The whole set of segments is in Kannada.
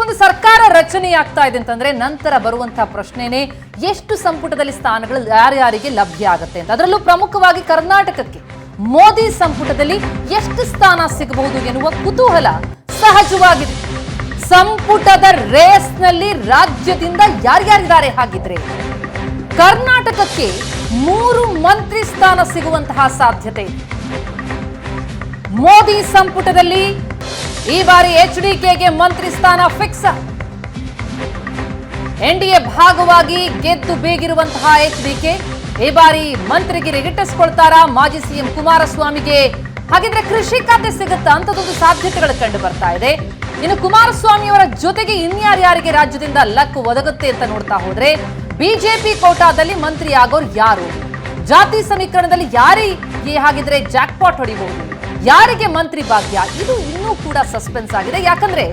ಒಂದು ಸರ್ಕಾರ ರಚನೆ ಆಗ್ತಾ ಇದೆ ಅಂತಂದ್ರೆ ನಂತರ ಬರುವಂತಹ ಪ್ರಶ್ನೆನೇ ಎಷ್ಟು ಸಂಪುಟದಲ್ಲಿ ಸ್ಥಾನಗಳು ಯಾರ್ಯಾರಿಗೆ ಲಭ್ಯ ಆಗುತ್ತೆ ಅಂತ. ಅದರಲ್ಲೂ ಪ್ರಮುಖವಾಗಿ ಕರ್ನಾಟಕಕ್ಕೆ ಮೋದಿ ಸಂಪುಟದಲ್ಲಿ ಎಷ್ಟು ಸ್ಥಾನ ಸಿಗಬಹುದು ಎನ್ನುವ ಕುತೂಹಲ ಸಹಜವಾಗಿದೆ. ಸಂಪುಟದ ರೇಸ್ನಲ್ಲಿ ರಾಜ್ಯದಿಂದ ಯಾರ್ಯಾರಿದ್ದಾರೆ ಹಾಗಿದ್ರೆ ಕರ್ನಾಟಕಕ್ಕೆ 3 ಮಂತ್ರಿ ಸ್ಥಾನ ಸಿಗುವಂತಹ ಸಾಧ್ಯತೆ ಇದೆ. ಮೋದಿ ಸಂಪುಟದಲ್ಲಿ ಈ ಬಾರಿ HDKಗೆ ಮಂತ್ರಿ ಸ್ಥಾನ ಫಿಕ್ಸ್. NDA ಭಾಗವಾಗಿ ಗೆದ್ದು ಬೇಗಿರುವಂತಹ HDK ಈ ಬಾರಿ ಮಂತ್ರಿಗಿರಿ ಗಿಟ್ಟಿಸಿಕೊಳ್ತಾರಾ? ಮಾಜಿ ಸಿಎಂ ಕುಮಾರಸ್ವಾಮಿಗೆ ಹಾಗಿದ್ರೆ ಕೃಷಿ ಖಾತೆ ಸಿಗುತ್ತಾ ಅಂತದೊಂದು ಸಾಧ್ಯತೆಗಳು ಕಂಡು ಬರ್ತಾ ಇದೆ. ಇನ್ನು ಕುಮಾರಸ್ವಾಮಿಯವರ ಜೊತೆಗೆ ಇನ್ಯಾರ್ಯಾರಿಗೆ ರಾಜ್ಯದಿಂದ ಲಕ್ ಒದಗುತ್ತೆ ಅಂತ ನೋಡ್ತಾ ಹೋದ್ರೆ ಬಿಜೆಪಿ ಕೋಟಾದಲ್ಲಿ ಮಂತ್ರಿ ಆಗೋರು ಯಾರು? ಜಾತಿ ಸಮೀಕರಣದಲ್ಲಿ ಯಾರಿಗೆ ಹಾಗಿದ್ರೆ ಜಾಕ್ಪಾಟ್ ಹೊಡಿಬಹುದು? ಯಾರಿಗೆ ಮಂತ್ರಿ ಭಾಗ್ಯ? ಇದು ಇನ್ನೂ ಕೂಡ ಸಸ್ಪೆನ್ಸ್ ಆಗಿದೆ. ಯಾಕಂದ್ರೆ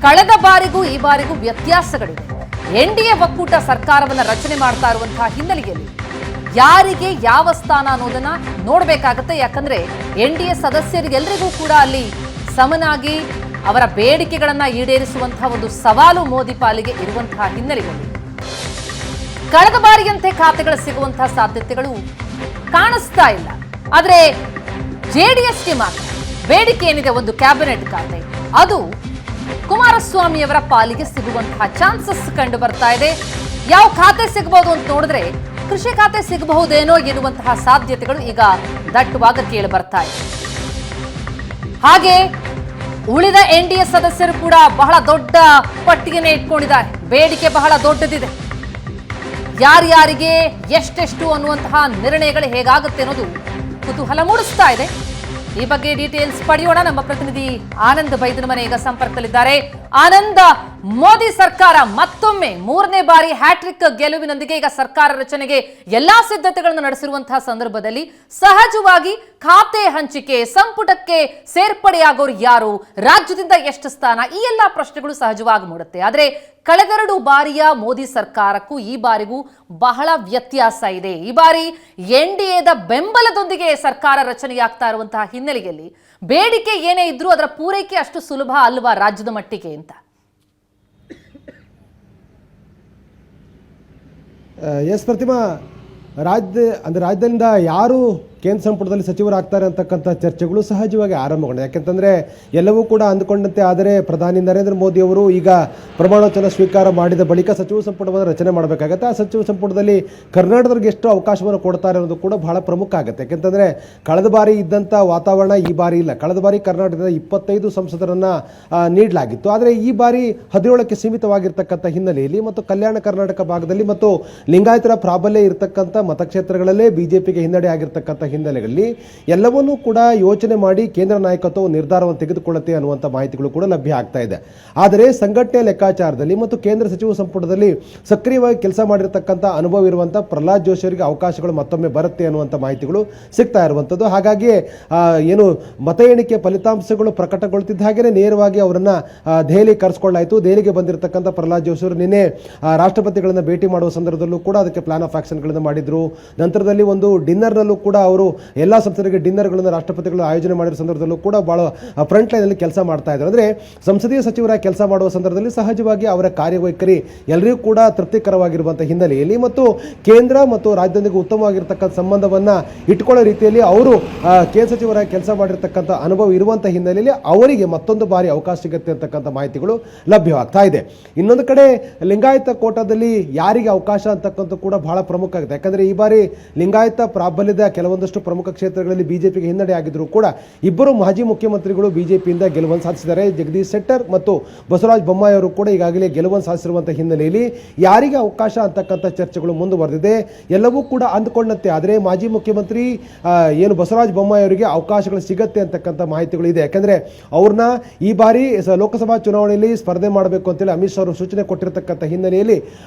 ಕಳೆದ ಬಾರಿಗೂ ಈ ಬಾರಿಗೂ ವ್ಯತ್ಯಾಸಗಳಿವೆ. NDA ಒಕ್ಕೂಟ ಸರ್ಕಾರವನ್ನ ರಚನೆ ಮಾಡ್ತಾ ಇರುವಂತಹ ಹಿನ್ನೆಲೆಯಲ್ಲಿ ಯಾರಿಗೆ ಯಾವ ಸ್ಥಾನ ಅನ್ನೋದನ್ನ ನೋಡ್ಬೇಕಾಗತ್ತೆ. ಯಾಕಂದ್ರೆ NDA ಸದಸ್ಯರಿಗೆಲ್ಲರಿಗೂ ಕೂಡ ಅಲ್ಲಿ ಸಮನಾಗಿ ಅವರ ಬೇಡಿಕೆಗಳನ್ನ ಈಡೇರಿಸುವಂತಹ ಒಂದು ಸವಾಲು ಮೋದಿ ಪಾಲಿಗೆ ಇರುವಂತಹ ಹಿನ್ನೆಲೆಯಲ್ಲಿ ಕಳೆದ ಬಾರಿಯಂತೆ ಖಾತೆಗಳು ಸಿಗುವಂತಹ ಸಾಧ್ಯತೆಗಳು ಕಾಣಿಸ್ತಾ ಇಲ್ಲ. ಆದ್ರೆ JDSಗೆ ಮಾತ್ರ ಬೇಡಿಕೆ ಏನಿದೆ, ಒಂದು ಕ್ಯಾಬಿನೆಟ್ ಖಾತೆ, ಅದು ಕುಮಾರಸ್ವಾಮಿಯವರ ಪಾಲಿಗೆ ಸಿಗುವಂತಹ ಚಾನ್ಸಸ್ ಕಂಡು ಬರ್ತಾ ಇದೆ. ಯಾವ ಖಾತೆ ಸಿಗಬಹುದು ಅಂತ ನೋಡಿದ್ರೆ ಕೃಷಿ ಖಾತೆ ಸಿಗಬಹುದೇನೋ ಎನ್ನುವಂತಹ ಸಾಧ್ಯತೆಗಳು ಈಗ ದಟ್ಟವಾಗಿ ಕೇಳಿ ಬರ್ತಾ ಇದೆ. ಹಾಗೆ ಉಳಿದ NDA ಸದಸ್ಯರು ಕೂಡ ಬಹಳ ದೊಡ್ಡ ಪಟ್ಟಿಗೆನೆ ಇಟ್ಕೊಂಡಿದ್ದಾರೆ. ಬೇಡಿಕೆ ಬಹಳ ದೊಡ್ಡದಿದೆ. ಯಾರ್ಯಾರಿಗೆ ಎಷ್ಟೆಷ್ಟು ಅನ್ನುವಂತಹ ನಿರ್ಣಯಗಳು ಹೇಗಾಗುತ್ತೆ ಅನ್ನೋದು ಕುತೂಹಲ ಮೂಡಿಸ್ತಾ ಇದೆ. ಈ ಬಗ್ಗೆ ಡೀಟೇಲ್ಸ್ ಪಡೆಯೋಣ. ನಮ್ಮ ಪ್ರತಿನಿಧಿ ಆನಂದ್ ಬೈದನಮನೆ ಈಗ ಸಂಪರ್ಕದಲ್ಲಿದ್ದಾರೆ. ಆನಂದ್, ಮೋದಿ ಸರ್ಕಾರ ಮತ್ತೊಮ್ಮೆ 3ನೇ ಬಾರಿ ಹ್ಯಾಟ್ರಿಕ್ ಗೆಲುವಿನೊಂದಿಗೆ ಈಗ ಸರ್ಕಾರ ರಚನೆಗೆ ಎಲ್ಲಾ ಸಿದ್ಧತೆಗಳನ್ನು ನಡೆಸಿರುವಂತಹ ಸಂದರ್ಭದಲ್ಲಿ ಸಹಜವಾಗಿ ಖಾತೆ ಹಂಚಿಕೆ, ಸಂಪುಟಕ್ಕೆ ಸೇರ್ಪಡೆಯಾಗೋರು ಯಾರು, ರಾಜ್ಯದಿಂದ ಎಷ್ಟು ಸ್ಥಾನ, ಈ ಎಲ್ಲಾ ಪ್ರಶ್ನೆಗಳು ಸಹಜವಾಗಿ ಮೂಡುತ್ತೆ. ಆದ್ರೆ ಕಳೆದೆರಡು ಬಾರಿಯ ಮೋದಿ ಸರ್ಕಾರಕ್ಕೂ ಈ ಬಾರಿಗೂ ಬಹಳ ವ್ಯತ್ಯಾಸ ಇದೆ. ಈ ಬಾರಿ NDAದ ಬೆಂಬಲದೊಂದಿಗೆ ಸರ್ಕಾರ ರಚನೆಯಾಗ್ತಾ ಇರುವಂತಹ ಹಿನ್ನೆಲೆಯಲ್ಲಿ ಬೇಡಿಕೆ ಏನೇ ಇದ್ರೂ ಅದರ ಪೂರೈಕೆ ಅಷ್ಟು ಸುಲಭ ಅಲ್ವಾ ರಾಜ್ಯದ ಮಟ್ಟಿಗೆ ಅಂತ? ಎಸ್ ಪ್ರತಿಮಾ, ರಾಜ್ಯದಿಂದ ಯಾರು ಕೇಂದ್ರ ಸಂಪುಟದಲ್ಲಿ ಸಚಿವರಾಗ್ತಾರೆ ಅಂತಕ್ಕಂಥ ಚರ್ಚೆಗಳು ಸಹಜವಾಗಿ ಆರಂಭಗೊಂಡಿದೆ. ಯಾಕೆಂತಂದರೆ ಎಲ್ಲವೂ ಕೂಡ ಅಂದುಕೊಂಡಂತೆ ಆದರೆ ಪ್ರಧಾನಿ ನರೇಂದ್ರ ಮೋದಿ ಅವರು ಈಗ ಪ್ರಮಾಣವಚನ ಸ್ವೀಕಾರ ಮಾಡಿದ ಬಳಿಕ ಸಚಿವ ಸಂಪುಟವನ್ನು ರಚನೆ ಮಾಡಬೇಕಾಗತ್ತೆ. ಆ ಸಚಿವ ಸಂಪುಟದಲ್ಲಿ ಕರ್ನಾಟಕದವ್ರಿಗೆ ಎಷ್ಟು ಅವಕಾಶವನ್ನು ಕೊಡ್ತಾರೆ ಅನ್ನೋದು ಕೂಡ ಬಹಳ ಪ್ರಮುಖ ಆಗುತ್ತೆ. ಯಾಕೆಂತಂದರೆ ಕಳೆದ ಬಾರಿ ಇದ್ದಂಥ ವಾತಾವರಣ ಈ ಬಾರಿ ಇಲ್ಲ. ಕಳೆದ ಬಾರಿ ಕರ್ನಾಟಕದ 25 ಸಂಸದರನ್ನು ನೀಡಲಾಗಿತ್ತು. ಆದರೆ ಈ ಬಾರಿ 17ಕ್ಕೆ ಸೀಮಿತವಾಗಿರ್ತಕ್ಕಂಥ ಹಿನ್ನೆಲೆಯಲ್ಲಿ ಮತ್ತು ಕಲ್ಯಾಣ ಕರ್ನಾಟಕ ಭಾಗದಲ್ಲಿ ಮತ್ತು ಲಿಂಗಾಯತರ ಪ್ರಾಬಲ್ಯ ಇರತಕ್ಕಂಥ ಮತಕ್ಷೇತ್ರಗಳಲ್ಲೇ ಬಿಜೆಪಿಗೆ ಹಿನ್ನಡೆ ಆಗಿರ್ತಕ್ಕಂಥ ಹಿನ್ನೆಲೆಗಳಲ್ಲಿ ಎಲ್ಲವನ್ನೂ ಕೂಡ ಯೋಚನೆ ಮಾಡಿ ಕೇಂದ್ರ ನಾಯಕತ್ವ ನಿರ್ಧಾರವನ್ನು ತೆಗೆದುಕೊಳ್ಳುತ್ತೆ ಅನ್ನುವಂಥ ಮಾಹಿತಿಗಳು ಕೂಡ ಲಭ್ಯ ಆಗ್ತಾ ಇದೆ. ಆದರೆ ಸಂಘಟನೆ ಲೆಕ್ಕಾಚಾರದಲ್ಲಿ ಮತ್ತು ಕೇಂದ್ರ ಸಚಿವ ಸಂಪುಟದಲ್ಲಿ ಸಕ್ರಿಯವಾಗಿ ಕೆಲಸ ಮಾಡಿರ್ತಕ್ಕಂಥ ಅನುಭವ ಇರುವಂಥ ಪ್ರಹ್ಲಾದ್ ಜೋಶಿ ಅವರಿಗೆ ಅವಕಾಶಗಳು ಮತ್ತೊಮ್ಮೆ ಬರುತ್ತೆ ಅನ್ನುವಂಥ ಮಾಹಿತಿಗಳು ಸಿಗ್ತಾ ಇರುವಂಥದ್ದು. ಹಾಗಾಗಿ ಏನು ಮತ ಎಣಿಕೆ ಫಲಿತಾಂಶಗಳು ಪ್ರಕಟಗೊಳ್ತಿದ್ದ ಹಾಗೆಯೇ ನೇರವಾಗಿ ಅವರನ್ನು ದೆಹಲಿ ಕರೆಸ್ಕೊಳ್ಳಾಯಿತು. ದೆಹಲಿಗೆ ಬಂದಿರತಕ್ಕಂಥ ಪ್ರಹ್ಲಾದ್ ಜೋಶಿ ಅವರು ನಿನ್ನೆ ರಾಷ್ಟ್ರಪತಿಗಳನ್ನು ಭೇಟಿ ಮಾಡುವ ಸಂದರ್ಭದಲ್ಲೂ ಕೂಡ ಅದಕ್ಕೆ ಪ್ಲಾನ್ ಆಫ್ ಆಕ್ಷನ್ಗಳನ್ನು ಮಾಡಿದ್ರು. ನಂತರದಲ್ಲಿ ಒಂದು ಡಿನ್ನರ್ನಲ್ಲೂ ಕೂಡ ಅವರು ಎಲ್ಲ ಸಂಸದರಿಗೆ ಡಿನ್ನರ್ಗಳನ್ನು ರಾಷ್ಟ್ರಪತಿಗಳು ಆಯೋಜನೆ ಮಾಡಿರೋ ಸಂದರ್ಭದಲ್ಲೂ ಕೂಡ ಬಹಳ ಫ್ರಂಟ್ ಲೈನಲ್ಲಿ ಕೆಲಸ ಮಾಡ್ತಾ ಇದ್ದಾರೆ. ಅಂದರೆ ಸಂಸದೀಯ ಸಚಿವರ ಕೆಲಸ ಮಾಡುವ ಸಂದರ್ಭದಲ್ಲಿ ಸಹಜವಾಗಿ ಅವರ ಕಾರ್ಯವೈಖರಿ ಎಲ್ಲರಿಗೂ ಕೂಡ ತೃಪ್ತಿಕರವಾಗಿರುವಂಥ ಹಿನ್ನೆಲೆಯಲ್ಲಿ ಮತ್ತು ಕೇಂದ್ರ ಮತ್ತು ರಾಜ್ಯದೊಂದಿಗೆ ಉತ್ತಮವಾಗಿರ್ತಕ್ಕಂಥ ಸಂಬಂಧವನ್ನು ಇಟ್ಕೊಳ್ಳೋ ರೀತಿಯಲ್ಲಿ ಅವರು ಕೇಂದ್ರ ಸಚಿವರ ಕೆಲಸ ಮಾಡಿರ್ತಕ್ಕಂಥ ಅನುಭವ ಇರುವಂಥ ಹಿನ್ನೆಲೆಯಲ್ಲಿ ಅವರಿಗೆ ಮತ್ತೊಂದು ಬಾರಿ ಅವಕಾಶ ಸಿಗುತ್ತೆ ಅಂತಕ್ಕಂಥ ಮಾಹಿತಿಗಳು ಲಭ್ಯವಾಗ್ತಾ ಇದೆ. ಇನ್ನೊಂದು ಕಡೆ ಲಿಂಗಾಯತ ಕೋಟಾದಲ್ಲಿ ಯಾರಿಗೆ ಅವಕಾಶ ಅಂತಕ್ಕಂಥ ಕೂಡ ಬಹಳ ಪ್ರಮುಖ ಆಗುತ್ತೆ. ಯಾಕಂದರೆ ಈ ಬಾರಿ ಲಿಂಗಾಯತ ಪ್ರಾಬಲ್ಯದ ಕೆಲವೊಂದಷ್ಟು ಪ್ರಮುಖ ಕ್ಷೇತ್ರಗಳಲ್ಲಿ ಬಿಜೆಪಿಗೆ ಹಿನ್ನಡೆ ಆಗಿದ್ರು ಕೂಡ ಇಬ್ಬರು ಮಾಜಿ ಮುಖ್ಯಮಂತ್ರಿಗಳು ಬಿಜೆಪಿಯಿಂದ ಗೆಲುವನ್ನು ಸಾಧಿಸಿದ್ದಾರೆ. ಜಗದೀಶ್ ಶೆಟ್ಟರ್ ಮತ್ತು ಬಸವರಾಜ ಬೊಮ್ಮಾಯಿ ಅವರು ಕೂಡ ಈಗಾಗಲೇ ಗೆಲುವನ್ನು ಸಾಧಿಸಿರುವಂತಹ ಹಿನ್ನೆಲೆಯಲ್ಲಿ ಯಾರಿಗೆ ಅವಕಾಶ ಅಂತಕ್ಕಂಥ ಚರ್ಚೆಗಳು ಮುಂದುವರೆದಿದೆ. ಎಲ್ಲವೂ ಕೂಡ ಅಂದುಕೊಂಡಂತೆ ಆದರೆ ಮಾಜಿ ಮುಖ್ಯಮಂತ್ರಿ ಏನು ಬಸವರಾಜ ಬೊಮ್ಮಾಯಿ ಅವರಿಗೆ ಅವಕಾಶಗಳು ಸಿಗತ್ತೆ ಅಂತಕ್ಕಂಥ ಮಾಹಿತಿಗಳು ಇದೆ. ಯಾಕಂದ್ರೆ ಅವ್ರನ್ನ ಈ ಬಾರಿ ಲೋಕಸಭಾ ಚುನಾವಣೆಯಲ್ಲಿ ಸ್ಪರ್ಧೆ ಮಾಡಬೇಕು ಅಂತೇಳಿ ಅಮಿತ್ ಶಾ ಅವರು ಸೂಚನೆ ಕೊಟ್ಟಿರತಕ್ಕಂಥ ಹಿನ್ನೆಲೆಯಲ್ಲಿ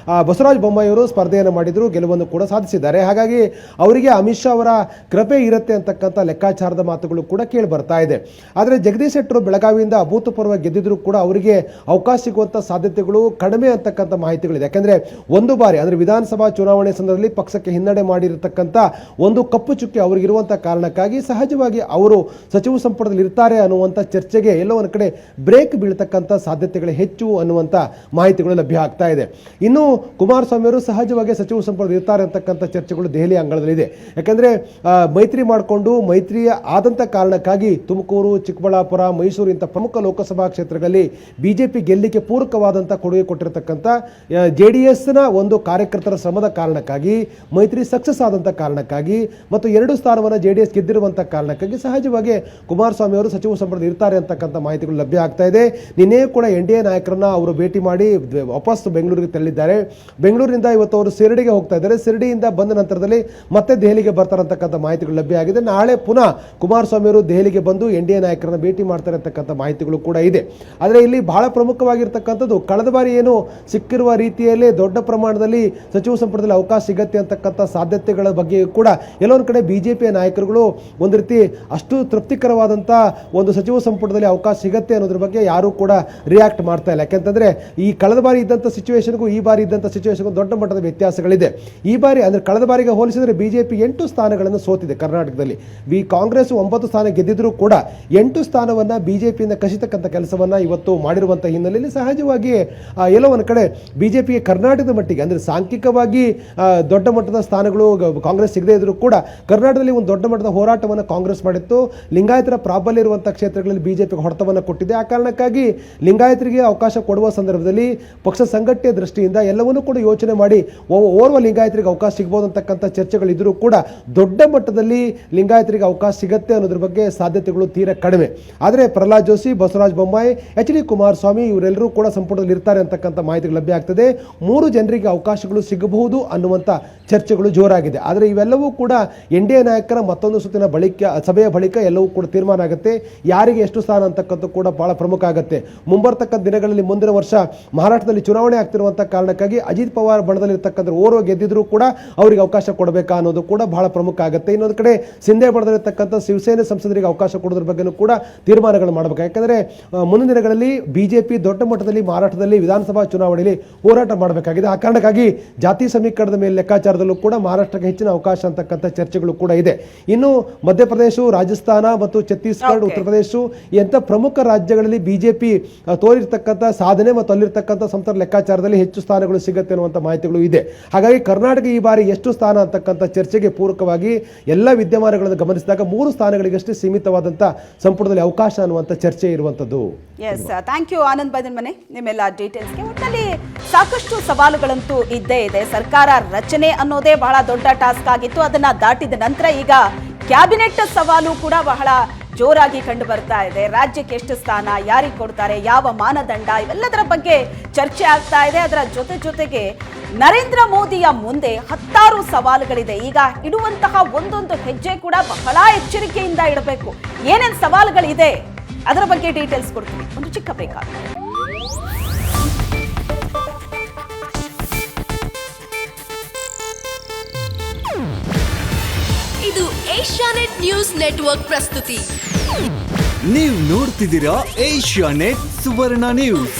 ಬಸವರಾಜ ಬೊಮ್ಮಾಯಿ ಅವರು ಸ್ಪರ್ಧೆಯನ್ನು ಮಾಡಿದ್ರು, ಗೆಲುವನ್ನು ಕೂಡ ಸಾಧಿಸಿದ್ದಾರೆ. ಹಾಗಾಗಿ ಅವರಿಗೆ ಅಮಿತ್ ಶಾ ಅವರ ಕೃಪೆ ಇರುತ್ತೆ ಅಂತಕ್ಕಂಥ ಲೆಕ್ಕಾಚಾರದ ಮಾತುಗಳು ಕೂಡ ಕೇಳಿ ಬರ್ತಾ ಇದೆ. ಆದರೆ ಜಗದೀಶ್ ಶೆಟ್ಟರು ಬೆಳಗಾವಿಯಿಂದ ಅಭೂತಪೂರ್ವ ಗೆದ್ದಿದ್ರು ಕೂಡ ಅವರಿಗೆ ಅವಕಾಶ ಸಿಗುವಂಥ ಸಾಧ್ಯತೆಗಳು ಕಡಿಮೆ ಅಂತಕ್ಕಂಥ ಮಾಹಿತಿಗಳಿದೆ. ಯಾಕೆಂದರೆ ಒಂದು ಬಾರಿ ಅಂದರೆ ವಿಧಾನಸಭಾ ಚುನಾವಣೆ ಸಂದರ್ಭದಲ್ಲಿ ಪಕ್ಷಕ್ಕೆ ಹಿನ್ನಡೆ ಮಾಡಿರತಕ್ಕಂಥ ಒಂದು ಕಪ್ಪು ಚುಕ್ಕೆ ಅವರಿಗಿರುವಂಥ ಕಾರಣಕ್ಕಾಗಿ ಸಹಜವಾಗಿ ಅವರು ಸಚಿವ ಸಂಪುಟದಲ್ಲಿ ಇರ್ತಾರೆ ಅನ್ನುವಂಥ ಚರ್ಚೆಗೆ ಎಲ್ಲೋ ಒಂದು ಕಡೆ ಬ್ರೇಕ್ ಬೀಳ್ತಕ್ಕಂಥ ಸಾಧ್ಯತೆಗಳು ಹೆಚ್ಚು ಅನ್ನುವಂಥ ಮಾಹಿತಿಗಳು ಲಭ್ಯ ಆಗ್ತಾ ಇದೆ. ಇನ್ನು ಕುಮಾರಸ್ವಾಮಿ ಅವರು ಸಹಜವಾಗಿ ಸಚಿವ ಸಂಪುಟದಲ್ಲಿ ಇರ್ತಾರೆ ಅಂತಕ್ಕಂಥ ಚರ್ಚೆಗಳು ದೆಹಲಿ ಅಂಗಳದಲ್ಲಿದೆ. ಯಾಕೆಂದರೆ ಮೈತ್ರಿ ಮಾಡಿಕೊಂಡು ಮೈತ್ರಿ ಆದಂಥ ಕಾರಣಕ್ಕಾಗಿ ತುಮಕೂರು, ಚಿಕ್ಕಬಳ್ಳಾಪುರ, ಮೈಸೂರು ಇಂಥ ಪ್ರಮುಖ ಲೋಕಸಭಾ ಕ್ಷೇತ್ರಗಳಲ್ಲಿ ಬಿಜೆಪಿ ಗೆಲ್ಲಿಗೆ ಪೂರಕವಾದಂಥ ಕೊಡುಗೆ ಕೊಟ್ಟಿರತಕ್ಕಂಥ JDSನ ಒಂದು ಕಾರ್ಯಕರ್ತರ ಶ್ರಮದ ಕಾರಣಕ್ಕಾಗಿ ಮೈತ್ರಿ ಸಕ್ಸಸ್ ಆದಂಥ ಕಾರಣಕ್ಕಾಗಿ ಮತ್ತು 2 ಸ್ಥಾನವನ್ನು JDS ಗೆದ್ದಿರುವಂಥ ಕಾರಣಕ್ಕಾಗಿ ಸಹಜವಾಗಿ ಕುಮಾರಸ್ವಾಮಿ ಅವರು ಸಚಿವ ಸಂಪುಟದಲ್ಲಿ ಇರ್ತಾರೆ ಅಂತಕ್ಕಂಥ ಮಾಹಿತಿಗಳು ಲಭ್ಯ ಆಗ್ತಾ ಇದೆ. ನಿನ್ನೆ ಕೂಡ NDA ನಾಯಕರನ್ನ ಅವರು ಭೇಟಿ ಮಾಡಿ ವಾಪಸ್ ಬೆಂಗಳೂರಿಗೆ ತೆರಳಿದ್ದಾರೆ. ಬೆಂಗಳೂರಿನಿಂದ ಇವತ್ತು ಅವರು ಶಿರಡಿಗೆ ಹೋಗ್ತಾ ಇದ್ದಾರೆ. ಶಿರಡಿಯಿಂದ ಬಂದ ನಂತರದಲ್ಲಿ ಮತ್ತೆ ದೆಹಲಿಗೆ ಬರ್ತಾರೆ ಅಂತಕ್ಕಂಥ ಮಾಹಿತಿಗಳು ಲಭ್ಯ ಆಗಿದೆ. ನಾಳೆ ಪುನಃ ಕುಮಾರಸ್ವಾಮಿ ಅವರು ದೆಹಲಿಗೆ ಬಂದು NDA ನಾಯಕರನ್ನ ಭೇಟಿ ಮಾಡ್ತಾರೆ ಅಂತಕ್ಕಂಥ ಮಾಹಿತಿಗಳು ಕೂಡ ಇದೆ. ಆದರೆ ಇಲ್ಲಿ ಬಹಳ ಪ್ರಮುಖವಾಗಿರ್ತಕ್ಕಂಥದ್ದು ಕಳೆದ ಬಾರಿ ಏನು ಸಿಕ್ಕಿರುವ ರೀತಿಯಲ್ಲೇ ದೊಡ್ಡ ಪ್ರಮಾಣದಲ್ಲಿ ಸಚಿವ ಸಂಪುಟದಲ್ಲಿ ಅವಕಾಶ ಸಿಗತ್ತೆ ಅಂತಕ್ಕಂಥ ಸಾಧ್ಯತೆಗಳ ಬಗ್ಗೆ ಕೂಡ ಎಲ್ಲೊಂದು ಕಡೆ ಬಿಜೆಪಿಯ ನಾಯಕರುಗಳು ಒಂದು ರೀತಿ ಅಷ್ಟು ತೃಪ್ತಿಕರವಾದಂಥ ಒಂದು ಸಚಿವ ಸಂಪುಟದಲ್ಲಿ ಅವಕಾಶ ಸಿಗತ್ತೆ ಅನ್ನೋದ್ರ ಬಗ್ಗೆ ಯಾರೂ ಕೂಡ ರಿಯಾಕ್ಟ್ ಮಾಡ್ತಾ ಇಲ್ಲ. ಯಾಕೆಂತಂದ್ರೆ ಈ ಕಳೆದ ಬಾರಿ ಇದ್ದಂಥ ಸಿಚುವೇಶನ್ಗೂ ಈ ಬಾರಿ ಇದ್ದಂಥ ಸಿಚುವೇಶನ್ಗೂ ದೊಡ್ಡ ಮಟ್ಟದ ವ್ಯತ್ಯಾಸಗಳಿದೆ. ಈ ಬಾರಿ ಅಂದರೆ ಕಳೆದ ಬಾರಿಗೆ ಹೋಲಿಸಿದರೆ ಬಿಜೆಪಿ 8 ಸ್ಥಾನಗಳನ್ನು ಸೋತಿದೆ ಕರ್ನಾಟಕದಲ್ಲಿ. ಕಾಂಗ್ರೆಸ್ 9 ಸ್ಥಾನ ಗೆದ್ದಿದ್ರೂ ಕೂಡ 8 ಸ್ಥಾನವನ್ನು ಬಿಜೆಪಿಯಿಂದ ಕಸಿತಕ್ಕಂಥ ಕೆಲಸವನ್ನು ಇವತ್ತು ಮಾಡಿರುವಂಥ ಹಿನ್ನೆಲೆಯಲ್ಲಿ ಸಹಜವಾಗಿ ಎಲ್ಲೋ ಒಂದು ಕಡೆ ಬಿಜೆಪಿಗೆ ಕರ್ನಾಟಕದ ಮಟ್ಟಿಗೆ ಅಂದರೆ ಸಾಂಖ್ಯಿಕವಾಗಿ ದೊಡ್ಡ ಮಟ್ಟದ ಸ್ಥಾನಗಳು ಕಾಂಗ್ರೆಸ್ ಸಿಗದೇ ಇದ್ರೂ ಕೂಡ ಕರ್ನಾಟಕದಲ್ಲಿ ಒಂದು ದೊಡ್ಡ ಮಟ್ಟದ ಹೋರಾಟವನ್ನು ಕಾಂಗ್ರೆಸ್ ಮಾಡಿತ್ತು. ಲಿಂಗಾಯತರ ಪ್ರಾಬಲ್ಯ ಇರುವಂಥ ಕ್ಷೇತ್ರಗಳಲ್ಲಿ ಬಿಜೆಪಿಗೆ ಹೊಡೆತವನ್ನು ಕೊಟ್ಟಿದೆ. ಆ ಕಾರಣಕ್ಕಾಗಿ ಲಿಂಗಾಯತರಿಗೆ ಅವಕಾಶ ಕೊಡುವ ಸಂದರ್ಭದಲ್ಲಿ ಪಕ್ಷ ಸಂಘಟನೆಯ ದೃಷ್ಟಿಯಿಂದ ಎಲ್ಲವನ್ನೂ ಕೂಡ ಯೋಚನೆ ಮಾಡಿ ಓರ್ವ ಲಿಂಗಾಯತರಿಗೆ ಅವಕಾಶ ಸಿಗಬಹುದು ಅಂತಕ್ಕಂಥ ಚರ್ಚೆಗಳಿದ್ರೂ ಕೂಡ ದೊಡ್ಡ ಮಟ್ಟದಲ್ಲಿ ಲಿಂಗಾಯತರಿಗೆ ಅವಕಾಶ ಸಿಗತ್ತೆ ಅನ್ನೋದ್ರ ಬಗ್ಗೆ ಸಾಧ್ಯತೆಗಳು ತೀರಾ ಕಡಿಮೆ. ಆದರೆ ಪ್ರಹ್ಲಾದ್ ಜೋಶಿ, ಬಸವರಾಜ ಬೊಮ್ಮಾಯಿ, HD ಕುಮಾರಸ್ವಾಮಿ ಇವರೆಲ್ಲರೂ ಕೂಡ ಸಂಪುಟದಲ್ಲಿ ಇರ್ತಾರೆ ಅಂತಕ್ಕಂಥ ಮಾಹಿತಿಗಳು ಲಭ್ಯ ಆಗ್ತದೆ. 3 ಜನರಿಗೆ ಅವಕಾಶಗಳು ಸಿಗಬಹುದು ಅನ್ನುವಂಥ ಚರ್ಚೆಗಳು ಜೋರಾಗಿದೆ. ಆದರೆ ಇವೆಲ್ಲವೂ ಕೂಡ NDA ನಾಯಕರ ಮತ್ತೊಂದು ಸುತ್ತಿನ ಸಭೆಯ ಬಳಿಕ ಎಲ್ಲವೂ ಕೂಡ ತೀರ್ಮಾನ ಆಗುತ್ತೆ. ಯಾರಿಗೆ ಎಷ್ಟು ಸ್ಥಾನ ಅಂತಕ್ಕಂಥ ಕೂಡ ಬಹಳ ಪ್ರಮುಖ ಆಗುತ್ತೆ. ಮುಂಬರ್ತಕ್ಕಂಥ ದಿನಗಳಲ್ಲಿ ಮುಂದಿನ ವರ್ಷ ಮಹಾರಾಷ್ಟ್ರದಲ್ಲಿ ಚುನಾವಣೆ ಆಗ್ತಿರುವಂಥ ಕಾರಣಕ್ಕಾಗಿ ಅಜಿತ್ ಪವಾರ್ ಬಣದಲ್ಲಿರ್ತಕ್ಕಂಥ ಓರ್ವ ಗೆದ್ದಿದ್ರು ಕೂಡ ಅವರಿಗೆ ಅವಕಾಶ ಕೊಡಬೇಕಾ ಅನ್ನೋದು ಕೂಡ ಬಹಳ ಪ್ರಮುಖ ಆಗುತ್ತೆ. ಇನ್ನೊಂದು ಕಡೆ ಸಿಂಧೆ ಬಣದಲ್ಲಿರ್ತಕ್ಕಂಥ ಶಿವಸೇನೆ ಸಂಸದರಿಗೆ ಅವಕಾಶ ಕೊಡೋದ್ರ ಬಗ್ಗೆನೂ ಕೂಡ ತೀರ್ಮಾನಗಳು ಮಾಡಬೇಕು. ಯಾಕಂದರೆ ಮುಂದಿನ ದಿನಗಳಲ್ಲಿ ಬಿಜೆಪಿ ದೊಡ್ಡ ಮಟ್ಟದಲ್ಲಿ ಮಹಾರಾಷ್ಟ್ರದಲ್ಲಿ ವಿಧಾನಸಭಾ ಚುನಾವಣೆಯಲ್ಲಿ ಹೋರಾಟ ಮಾಡಬೇಕಾಗಿದೆ. ಆ ಕಾರಣಕ್ಕಾಗಿ ಜಾತಿ ಸಮೀಕರಣದ ಮೇಲೆ ಲೆಕ್ಕಾಚಾರದಲ್ಲೂ ಕೂಡ ಮಹಾರಾಷ್ಟ್ರಕ್ಕೆ ಹೆಚ್ಚಿನ ಅವಕಾಶ ಅಂತಕ್ಕಂಥ ಚರ್ಚೆಗಳು ಕೂಡ ಇದೆ. ಇನ್ನು ಮಧ್ಯಪ್ರದೇಶ, ರಾಜಸ್ಥಾನ ಮತ್ತು ಛತ್ತೀಸ್ಗಢ, ಉತ್ತರ ಪ್ರದೇಶ ಎಂಥ ಪ್ರಮುಖ ರಾಜ್ಯಗಳಲ್ಲಿ ಬಿಜೆಪಿ ತೋರಿರ್ತಕ್ಕಂಥ ಸಾಧನೆ ಮತ್ತು ಅಲ್ಲಿರ್ತಕ್ಕಂಥ ಸಂಸ್ಥರ ಲೆಕ್ಕಾಚಾರದಲ್ಲಿ ಹೆಚ್ಚು ಸ್ಥಾನಗಳು ಸಿಗುತ್ತೆ ಅನ್ನುವಂಥ ಮಾಹಿತಿಗಳು ಇದೆ. ಹಾಗಾಗಿ ಕರ್ನಾಟಕ ಈ ಬಾರಿ ಎಷ್ಟು ಸ್ಥಾನ ಅಂತಕ್ಕಂಥ ಚರ್ಚೆಗೆ ಪೂರಕವಾಗಿ ಎಲ್ಲ ವಿದ್ಯಮಾನಗಳನ್ನು ಗಮನಿಸಿದಾಗ 3 ಸ್ಥಾನಗಳಿಗಷ್ಟೇ ಸೀಮಿತವಾದಂಥ ಸಂಪುಟದಲ್ಲಿ ಅವಕಾಶ ಅನ್ನುವಂಥ ಚರ್ಚೆ ಇರುವಂಥದ್ದು. ಎಸ್, ಥ್ಯಾಂಕ್ ಯು ಆನಂದ್ ಬೈದನ್ ಮನೆ ನಿಮ್ಮೆಲ್ಲ ಡೀಟೇಲ್ಸ್ಗೆ. ಒಟ್ಟಿನಲ್ಲಿ ಸಾಕಷ್ಟು ಸವಾಲುಗಳಂತೂ ಇದ್ದೇ ಇದೆ. ಸರ್ಕಾರ ರಚನೆ ಅನ್ನೋದೇ ಬಹಳ ದೊಡ್ಡ ಟಾಸ್ಕ್ ಆಗಿತ್ತು. ಅದನ್ನ ದಾಟಿದ ನಂತರ ಈಗ ಕ್ಯಾಬಿನೆಟ್ ಸವಾಲು ಕೂಡ ಬಹಳ ಜೋರಾಗಿ ಕಂಡು ಬರ್ತಾ ಇದೆ. ರಾಜ್ಯಕ್ಕೆ ಎಷ್ಟು ಸ್ಥಾನ, ಯಾರಿಗೆ ಕೊಡ್ತಾರೆ, ಯಾವ ಮಾನದಂಡ, ಇವೆಲ್ಲದರ ಬಗ್ಗೆ ಚರ್ಚೆ ಆಗ್ತಾ ಇದೆ. ಅದರ ಜೊತೆಗೆ ನರೇಂದ್ರ ಮೋದಿಯ ಮುಂದೆ 10 ಸವಾಲುಗಳಿದೆ. ಈಗ ಇಡುವಂತಹ ಒಂದೊಂದು ಹೆಜ್ಜೆ ಕೂಡ ಬಹಳ ಎಚ್ಚರಿಕೆಯಿಂದ ಇಡಬೇಕು. ಏನೇನು ಸವಾಲುಗಳಿದೆ ಅದರ ಬಗ್ಗೆ ಡೀಟೇಲ್ಸ್ ಕೊಡ್ತೀವಿ. ಒಂದು ಚಿಕ್ಕ ಬ್ರೇಕ್. ಇದು ಏಷ್ಯಾನೆಟ್ ನ್ಯೂಸ್ ನೆಟ್ವರ್ಕ್ ಪ್ರಸ್ತುತಿ. ನೀವು ನೋಡ್ತಿದ್ದೀರಾ ಏಷ್ಯಾನೆಟ್ ಸುವರ್ಣ ನ್ಯೂಸ್.